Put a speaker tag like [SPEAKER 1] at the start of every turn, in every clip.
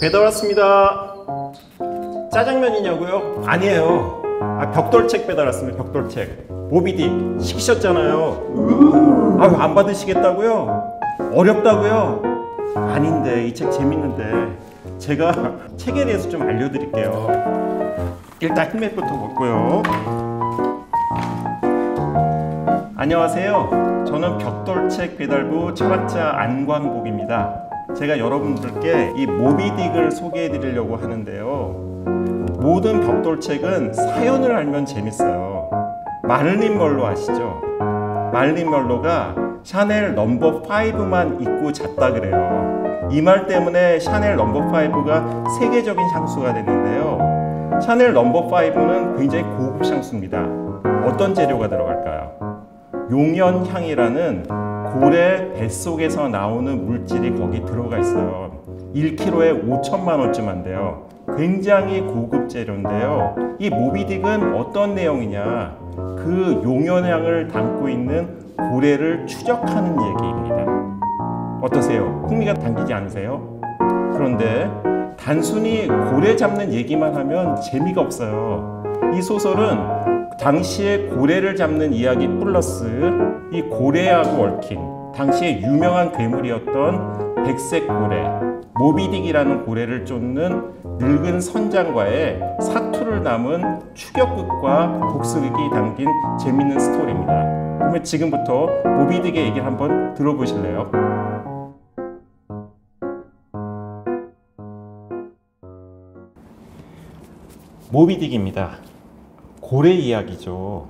[SPEAKER 1] 배달 왔습니다. 짜장면이냐고요? 아니에요. 벽돌책 배달 왔습니다. 벽돌책. 모비딕 시키셨잖아요. 안 받으시겠다고요? 어렵다고요? 아닌데, 이 책 재밌는데. 제가 책에 대해서 좀 알려드릴게요. 일단 헬멧부터 벗고요. 안녕하세요. 저는 벽돌책 배달부 철학자 안광복입니다. 제가 여러분들께 이 모비딕을 소개해 드리려고 하는데요. 모든 벽돌책은 사연을 알면 재밌어요. 마릴린 먼로 아시죠? 마릴린 먼로가 샤넬 넘버 5만 입고 잤다 그래요. 이 말 때문에 샤넬 넘버 5가 세계적인 향수가 됐는데요. 샤넬 넘버 5는 굉장히 고급 향수입니다. 어떤 재료가 들어갈까요? 용연향이라는 고래 뱃속에서 나오는 물질이 거기 들어가 있어요. 1kg에 5천만 원쯤 한대요. 굉장히 고급 재료인데요. 이 모비딕은 어떤 내용이냐, 그 용연향을 담고 있는 고래를 추적하는 얘기입니다. 어떠세요? 흥미가 당기지 않으세요? 그런데 단순히 고래 잡는 얘기만 하면 재미가 없어요. 이 소설은 당시에 고래를 잡는 이야기 플러스 이 고래하고 얽힌 당시에 유명한 괴물이었던 백색 고래, 모비딕이라는 고래를 쫓는 늙은 선장과의 사투를 담은 추격극과 복수극이 담긴 재밌는 스토리입니다. 그러면 지금부터 모비딕의 얘기를 한번 들어보실래요? 모비딕입니다. 고래 이야기죠.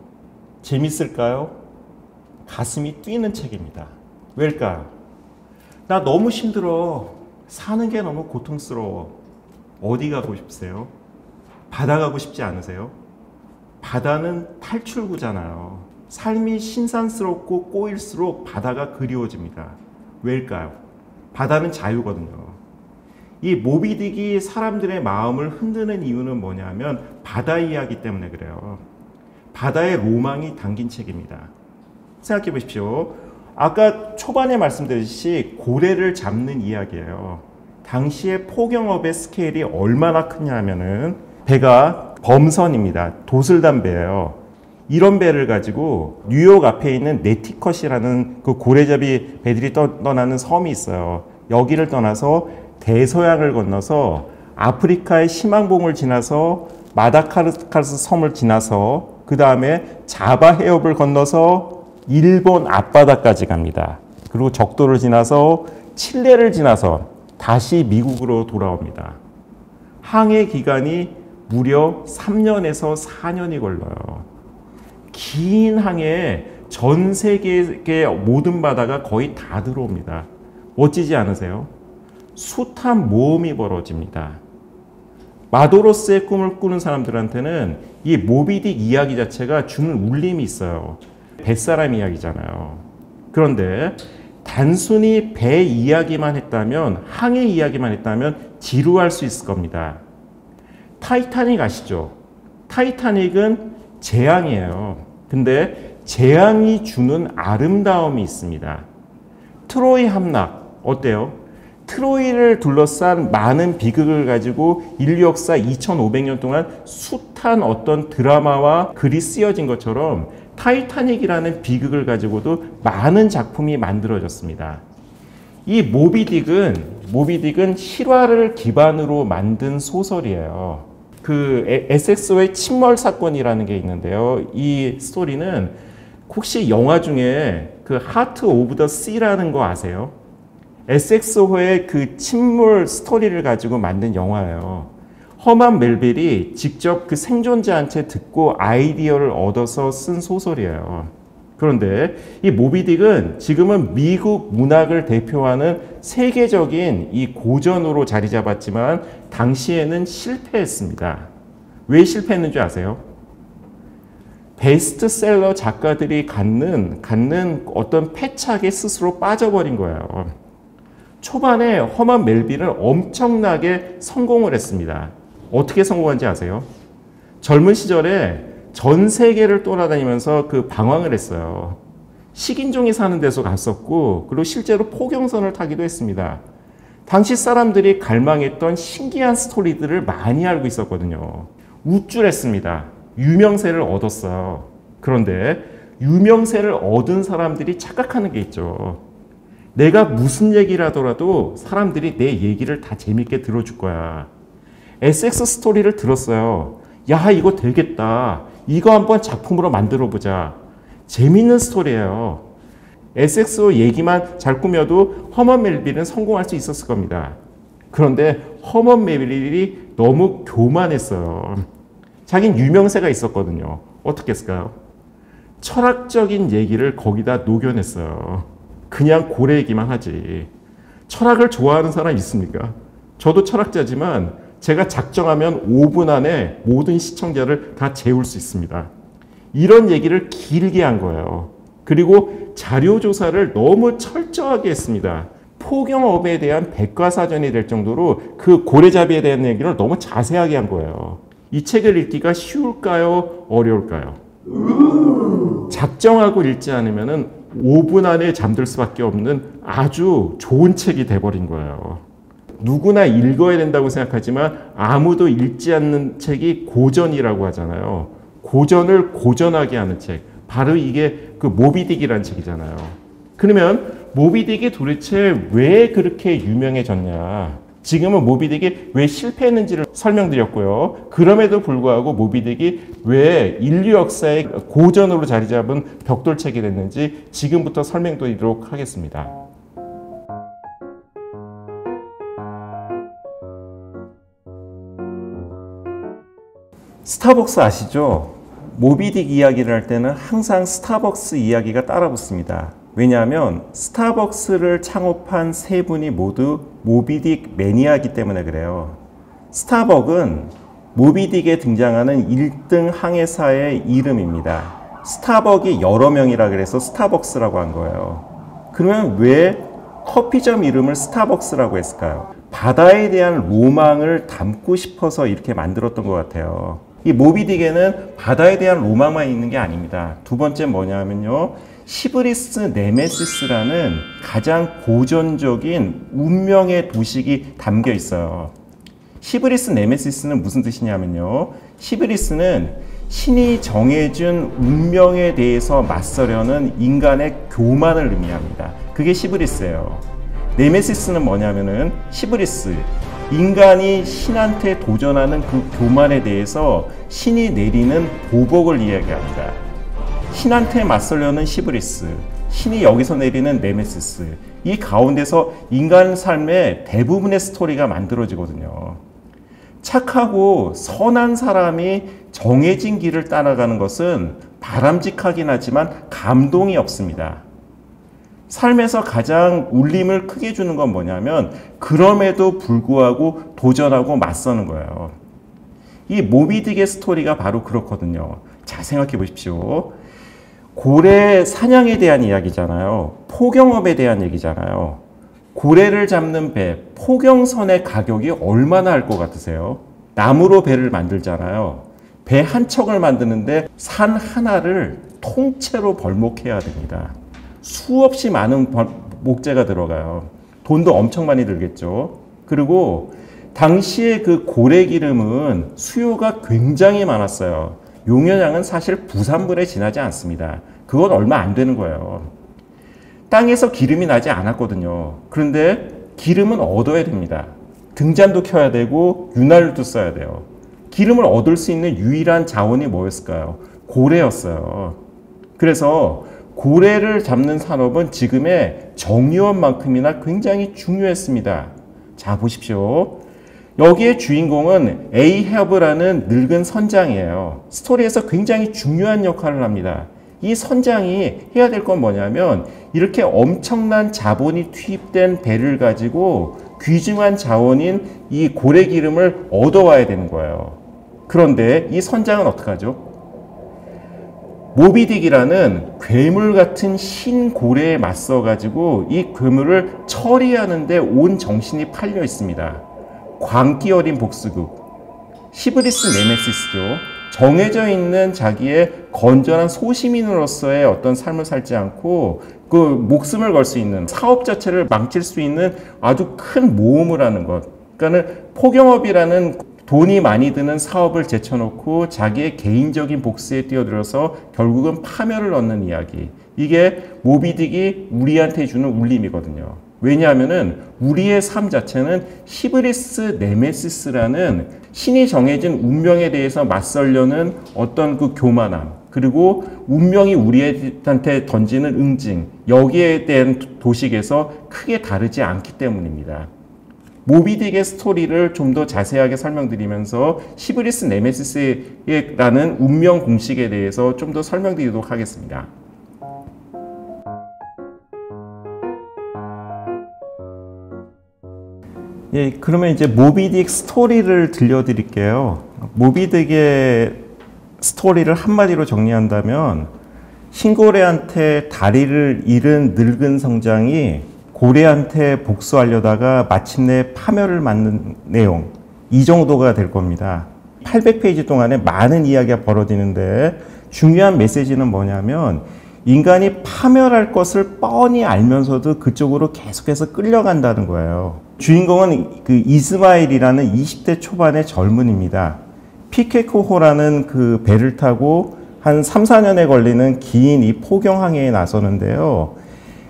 [SPEAKER 1] 재밌을까요? 가슴이 뛰는 책입니다. 왜일까요? 나 너무 힘들어. 사는 게 너무 고통스러워. 어디 가고 싶으세요? 바다 가고 싶지 않으세요? 바다는 탈출구잖아요. 삶이 신선스럽고 꼬일수록 바다가 그리워집니다. 왜일까요? 바다는 자유거든요. 이 모비딕이 사람들의 마음을 흔드는 이유는 뭐냐면 바다 이야기 때문에 그래요. 바다의 로망이 담긴 책입니다. 생각해 보십시오. 아까 초반에 말씀드렸듯이 고래를 잡는 이야기예요. 당시에 포경업의 스케일이 얼마나 크냐 하면은 배가 범선입니다. 도슬담배예요. 이런 배를 가지고 뉴욕 앞에 있는 네티컷이라는 그 고래잡이 배들이 떠나는 섬이 있어요. 여기를 떠나서 대서양을 건너서 아프리카의 시망봉을 지나서 마다가스카르 섬을 지나서 그 다음에 자바 해협을 건너서 일본 앞바다까지 갑니다. 그리고 적도를 지나서 칠레를 지나서 다시 미국으로 돌아옵니다. 항해 기간이 무려 3년에서 4년이 걸려요. 긴 항해에 전 세계의 모든 바다가 거의 다 들어옵니다. 멋지지 않으세요? 숱한 모험이 벌어집니다. 마도로스의 꿈을 꾸는 사람들한테는 이 모비딕 이야기 자체가 주는 울림이 있어요. 뱃사람 이야기잖아요. 그런데 단순히 배 이야기만 했다면, 항해 이야기만 했다면 지루할 수 있을 겁니다. 타이타닉 아시죠? 타이타닉은 재앙이에요. 근데 재앙이 주는 아름다움이 있습니다. 트로이 함락 어때요? 트로이를 둘러싼 많은 비극을 가지고 인류 역사 2500년 동안 숱한 어떤 드라마와 글이 쓰여진 것처럼 타이타닉이라는 비극을 가지고도 많은 작품이 만들어졌습니다. 이 모비딕은 실화를 기반으로 만든 소설이에요. 그 에섹스호의 침몰 사건이라는 게 있는데요. 이 스토리는 혹시 영화 중에 그 하트 오브 더 씨라는 거 아세요? 에섹스호의 그 침몰 스토리를 가지고 만든 영화예요. 허만 멜빌이 직접 그 생존자한테 듣고 아이디어를 얻어서 쓴 소설이에요. 그런데 이 모비딕은 지금은 미국 문학을 대표하는 세계적인 이 고전으로 자리 잡았지만 당시에는 실패했습니다. 왜 실패했는지 아세요? 베스트셀러 작가들이 갖는 어떤 패착에 스스로 빠져버린 거예요. 초반에 허만 멜빌은 엄청나게 성공을 했습니다. 어떻게 성공한지 아세요? 젊은 시절에 전 세계를 돌아다니면서 그 방황을 했어요. 식인종이 사는 데서 갔었고, 그리고 실제로 포경선을 타기도 했습니다. 당시 사람들이 갈망했던 신기한 스토리들을 많이 알고 있었거든요. 우쭐했습니다. 유명세를 얻었어요. 그런데 유명세를 얻은 사람들이 착각하는 게 있죠. 내가 무슨 얘기를 하더라도 사람들이 내 얘기를 다 재밌게 들어줄 거야. 에섹스 스토리를 들었어요. 야, 이거 되겠다. 이거 한번 작품으로 만들어 보자. 재밌는 스토리예요. 에섹스호 얘기만 잘 꾸며도 허먼 멜빌은 성공할 수 있었을 겁니다. 그런데 허먼 멜빌이 너무 교만했어요. 자긴 유명세가 있었거든요. 어떻게 했을까요? 철학적인 얘기를 거기다 녹여냈어요. 그냥 고래 얘기만 하지. 철학을 좋아하는 사람 있습니까? 저도 철학자지만 제가 작정하면 5분 안에 모든 시청자를 다 재울 수 있습니다. 이런 얘기를 길게 한 거예요. 그리고 자료조사를 너무 철저하게 했습니다. 포경업에 대한 백과사전이 될 정도로 그 고래잡이에 대한 얘기를 너무 자세하게 한 거예요. 이 책을 읽기가 쉬울까요? 어려울까요? 작정하고 읽지 않으면 5분 안에 잠들 수밖에 없는 아주 좋은 책이 돼버린 거예요. 누구나 읽어야 된다고 생각하지만 아무도 읽지 않는 책이 고전이라고 하잖아요. 고전을 고전하게 하는 책. 바로 이게 그 모비딕이라는 책이잖아요. 그러면 모비딕이 도대체 왜 그렇게 유명해졌냐? 지금은 모비딕이 왜 실패했는지를 설명드렸고요. 그럼에도 불구하고 모비딕이 왜 인류 역사의 고전으로 자리 잡은 벽돌책이 됐는지 지금부터 설명드리도록 하겠습니다. 스타벅스 아시죠? 모비딕 이야기를 할 때는 항상 스타벅스 이야기가 따라붙습니다. 왜냐하면 스타벅스를 창업한 세 분이 모두 모비딕 매니아이기 때문에 그래요. 스타벅은 모비딕에 등장하는 1등 항해사의 이름입니다. 스타벅이 여러 명이라 그래서 스타벅스라고 한 거예요. 그러면 왜 커피점 이름을 스타벅스라고 했을까요? 바다에 대한 로망을 담고 싶어서 이렇게 만들었던 것 같아요. 이 모비딕에는 바다에 대한 로망만 있는 게 아닙니다. 두 번째 뭐냐면요. 시브리스 네메시스라는 가장 고전적인 운명의 도식이 담겨 있어요. 시브리스 네메시스는 무슨 뜻이냐면요. 시브리스는 신이 정해준 운명에 대해서 맞서려는 인간의 교만을 의미합니다. 그게 시브리스예요. 네메시스는 뭐냐면은 시브리스, 인간이 신한테 도전하는 그 교만에 대해서 신이 내리는 보복을 이야기합니다. 신한테 맞서려는 시브리스, 신이 여기서 내리는 네메시스, 이 가운데서 인간 삶의 대부분의 스토리가 만들어지거든요. 착하고 선한 사람이 정해진 길을 따라가는 것은 바람직하긴 하지만 감동이 없습니다. 삶에서 가장 울림을 크게 주는 건 뭐냐면 그럼에도 불구하고 도전하고 맞서는 거예요. 이 모비딕의 스토리가 바로 그렇거든요. 자, 생각해 보십시오. 고래 사냥에 대한 이야기잖아요. 포경업에 대한 얘기잖아요. 고래를 잡는 배, 포경선의 가격이 얼마나 할 것 같으세요? 나무로 배를 만들잖아요. 배 한 척을 만드는데 산 하나를 통째로 벌목해야 됩니다. 수없이 많은 목재가 들어가요. 돈도 엄청 많이 들겠죠. 그리고 당시에 그 고래 기름은 수요가 굉장히 많았어요. 용여량은 사실 부산분에 지나지 않습니다. 그건 얼마 안 되는 거예요. 땅에서 기름이 나지 않았거든요. 그런데 기름은 얻어야 됩니다. 등잔도 켜야 되고 윤활유도 써야 돼요. 기름을 얻을 수 있는 유일한 자원이 뭐였을까요? 고래였어요. 그래서 고래를 잡는 산업은 지금의 정유업만큼이나 굉장히 중요했습니다. 자, 보십시오. 여기에 주인공은 에이헤브라는 늙은 선장이에요. 스토리에서 굉장히 중요한 역할을 합니다. 이 선장이 해야 될 건 뭐냐면 이렇게 엄청난 자본이 투입된 배를 가지고 귀중한 자원인 이 고래 기름을 얻어와야 되는 거예요. 그런데 이 선장은 어떡하죠? 모비딕이라는 괴물 같은 신고래에 맞서 가지고 이 괴물을 처리하는데 온 정신이 팔려 있습니다. 광기 어린 복수극, 히브리스 네메시스죠. 정해져 있는 자기의 건전한 소시민으로서의 어떤 삶을 살지 않고 그 목숨을 걸 수 있는 사업 자체를 망칠 수 있는 아주 큰 모험을 하는 것. 그러니까는 포경업이라는 돈이 많이 드는 사업을 제쳐놓고 자기의 개인적인 복수에 뛰어들어서 결국은 파멸을 얻는 이야기. 이게 모비딕이 우리한테 주는 울림이거든요. 왜냐하면은 우리의 삶 자체는 히브리스 네메시스라는 신이 정해진 운명에 대해서 맞설려는 어떤 그 교만함, 그리고 운명이 우리한테 던지는 응징, 여기에 대한 도식에서 크게 다르지 않기 때문입니다. 모비딕의 스토리를 좀 더 자세하게 설명드리면서 히브리스 네메시스라는 운명 공식에 대해서 좀 더 설명드리도록 하겠습니다. 예, 그러면 이제 모비딕 스토리를 들려드릴게요. 모비딕의 스토리를 한마디로 정리한다면 흰고래한테 다리를 잃은 늙은 성장이 고래한테 복수하려다가 마침내 파멸을 맞는 내용, 이 정도가 될 겁니다. 800페이지 동안에 많은 이야기가 벌어지는데 중요한 메시지는 뭐냐면 인간이 파멸할 것을 뻔히 알면서도 그쪽으로 계속해서 끌려간다는 거예요. 주인공은 그 이스마일이라는 20대 초반의 젊은입니다. 피케코호라는 그 배를 타고 한 3, 4년에 걸리는 긴 이 포경항해에 나서는데요.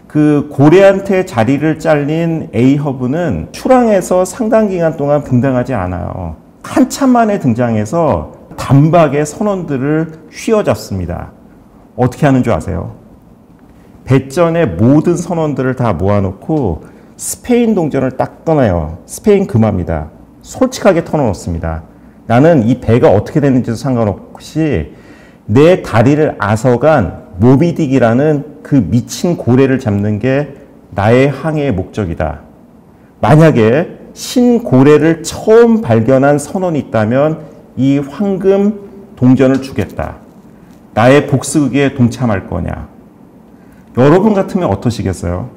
[SPEAKER 1] 그 고래한테 자리를 잘린 에이허브는 출항해서 상당 기간 동안 등장하지 않아요. 한참 만에 등장해서 단박에 선원들을 휘어잡습니다. 어떻게 하는 줄 아세요? 배전의 모든 선원들을 다 모아놓고 스페인 동전을 딱 떠나요. 스페인 금화입니다. 솔직하게 털어놓습니다. 나는 이 배가 어떻게 됐는지도 상관없이 내 다리를 앗아간 모비딕이라는 그 미친 고래를 잡는 게 나의 항해의 목적이다. 만약에 신고래를 처음 발견한 선원이 있다면 이 황금 동전을 주겠다. 나의 복수극에 동참할 거냐? 여러분 같으면 어떠시겠어요?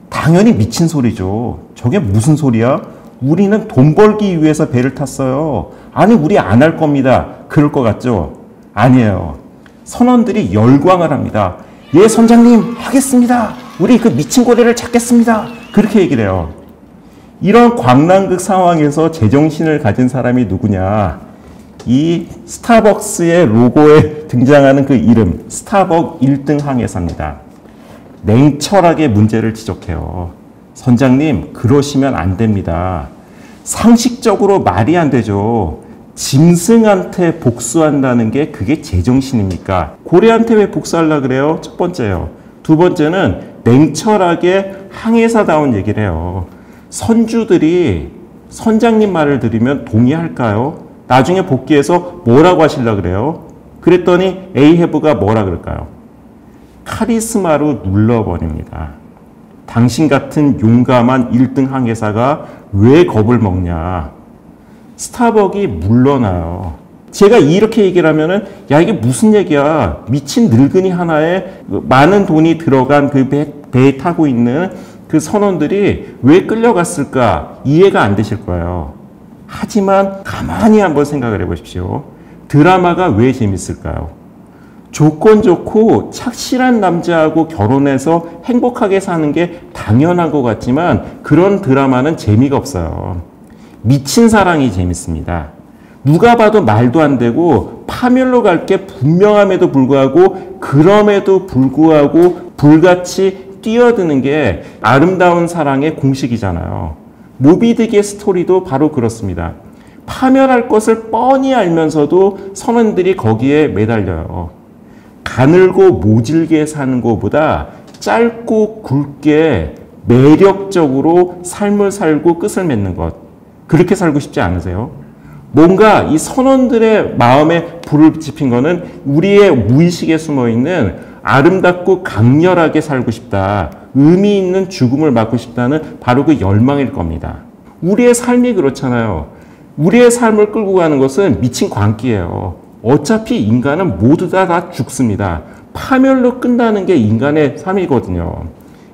[SPEAKER 1] 당연히 미친 소리죠. 저게 무슨 소리야? 우리는 돈 벌기 위해서 배를 탔어요. 아니, 우리 안 할 겁니다. 그럴 것 같죠? 아니에요. 선원들이 열광을 합니다. 예, 선장님, 하겠습니다. 우리 그 미친 고래를 찾겠습니다. 그렇게 얘기를 해요. 이런 광란극 상황에서 제정신을 가진 사람이 누구냐? 이 스타벅스의 로고에 등장하는 그 이름, 스타벅 1등 항해사입니다. 냉철하게 문제를 지적해요. 선장님, 그러시면 안 됩니다. 상식적으로 말이 안 되죠. 짐승한테 복수한다는 게 그게 제정신입니까? 고래한테 왜 복수하려고 그래요? 첫 번째요. 두 번째는 냉철하게 항해사다운 얘기를 해요. 선주들이 선장님 말을 들으면 동의할까요? 나중에 복귀해서 뭐라고 하시려고 그래요? 그랬더니 에이헤브가 뭐라 그럴까요? 카리스마로 눌러버립니다. 당신 같은 용감한 1등 항해사가 왜 겁을 먹냐? 스타벅이 물러나요. 제가 이렇게 얘기를 하면은 야, 이게 무슨 얘기야? 미친 늙은이 하나에 많은 돈이 들어간 그 배에 타고 있는 그 선원들이 왜 끌려갔을까? 이해가 안 되실 거예요. 하지만 가만히 한번 생각을 해보십시오. 드라마가 왜 재밌을까요? 조건 좋고 착실한 남자하고 결혼해서 행복하게 사는 게 당연한 것 같지만 그런 드라마는 재미가 없어요. 미친 사랑이 재밌습니다. 누가 봐도 말도 안 되고 파멸로 갈 게 분명함에도 불구하고 그럼에도 불구하고 불같이 뛰어드는 게 아름다운 사랑의 공식이잖아요. 모비딕의 스토리도 바로 그렇습니다. 파멸할 것을 뻔히 알면서도 선원들이 거기에 매달려요. 가늘고 모질게 사는 것보다 짧고 굵게 매력적으로 삶을 살고 끝을 맺는 것. 그렇게 살고 싶지 않으세요? 뭔가 이 선원들의 마음에 불을 지핀 거는 우리의 무의식에 숨어있는 아름답고 강렬하게 살고 싶다. 의미 있는 죽음을 맞고 싶다는 바로 그 열망일 겁니다. 우리의 삶이 그렇잖아요. 우리의 삶을 끌고 가는 것은 미친 광기예요. 어차피 인간은 모두 다 죽습니다. 파멸로 끝나는 게 인간의 삶이거든요.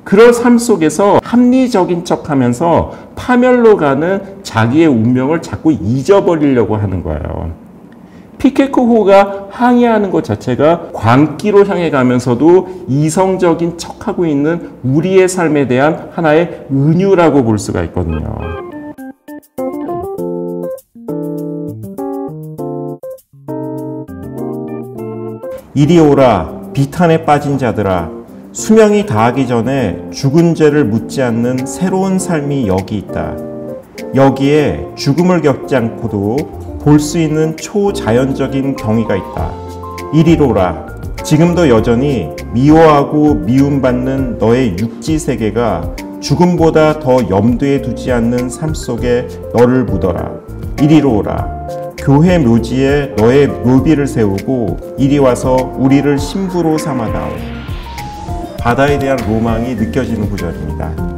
[SPEAKER 1] 그런 삶 속에서 합리적인 척하면서 파멸로 가는 자기의 운명을 자꾸 잊어버리려고 하는 거예요. 피케코호가 항해하는 것 자체가 광기로 향해 가면서도 이성적인 척하고 있는 우리의 삶에 대한 하나의 은유라고 볼 수가 있거든요. 이리 오라, 비탄에 빠진 자들아. 수명이 다하기 전에 죽은 죄를 묻지 않는 새로운 삶이 여기 있다. 여기에 죽음을 겪지 않고도 볼 수 있는 초자연적인 경위가 있다. 이리로라. 지금도 여전히 미워하고 미움받는 너의 육지 세계가 죽음보다 더 염두에 두지 않는 삶 속에 너를 묻어라. 이리로 오라. 교회 묘지에 너의 묘비를 세우고 이리 와서 우리를 신부로 삼아다오. 바다에 대한 로망이 느껴지는 구절입니다.